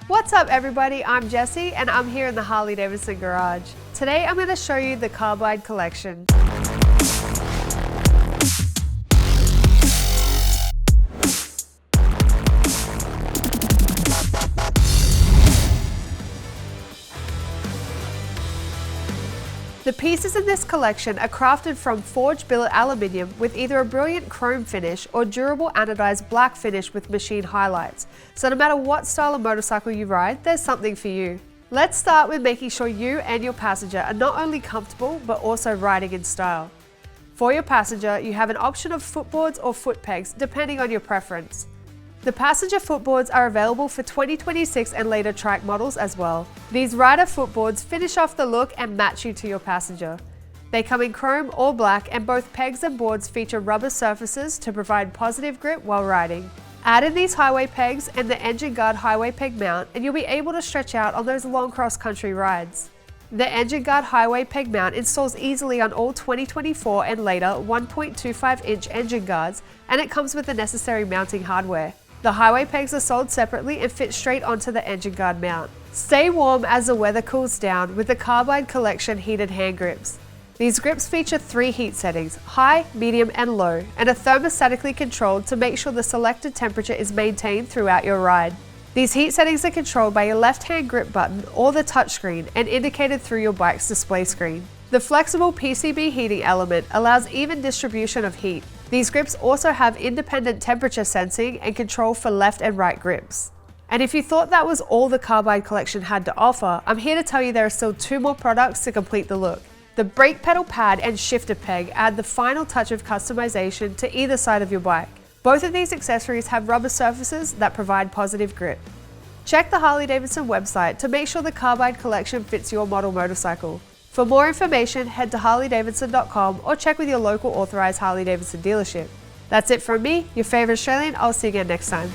What's up everybody, I'm Jessie and I'm here in the Harley-Davidson garage. Today I'm going to show you the Carbide Collection. The pieces in this collection are crafted from forged billet aluminium with either a brilliant chrome finish or durable anodized black finish with machine highlights. So no matter what style of motorcycle you ride, there's something for you. Let's start with making sure you and your passenger are not only comfortable, but also riding in style. For your passenger, you have an option of footboards or footpegs, depending on your preference. The passenger footboards are available for 2026 and later trike models as well. These rider footboards finish off the look and match you to your passenger. They come in chrome or black, and both pegs and boards feature rubber surfaces to provide positive grip while riding. Add in these highway pegs and the engine guard highway peg mount and you'll be able to stretch out on those long cross-country rides. The engine guard highway peg mount installs easily on all 2024 and later 1.25-inch engine guards, and it comes with the necessary mounting hardware. The highway pegs are sold separately and fit straight onto the engine guard mount. Stay warm as the weather cools down with the Carbide Collection heated hand grips. These grips feature 3 heat settings, high, medium and low, and are thermostatically controlled to make sure the selected temperature is maintained throughout your ride. These heat settings are controlled by your left-hand grip button or the touchscreen and indicated through your bike's display screen. The flexible PCB heating element allows even distribution of heat. These grips also have independent temperature sensing and control for left and right grips. And if you thought that was all the Carbide Collection had to offer, I'm here to tell you there are still 2 more products to complete the look. The brake pedal pad and shifter peg add the final touch of customization to either side of your bike. Both of these accessories have rubber surfaces that provide positive grip. Check the Harley-Davidson website to make sure the Carbide Collection fits your model motorcycle. For more information, head to harleydavidson.com or check with your local authorized Harley-Davidson dealership. That's it from me, your favorite Australian. I'll see you again next time.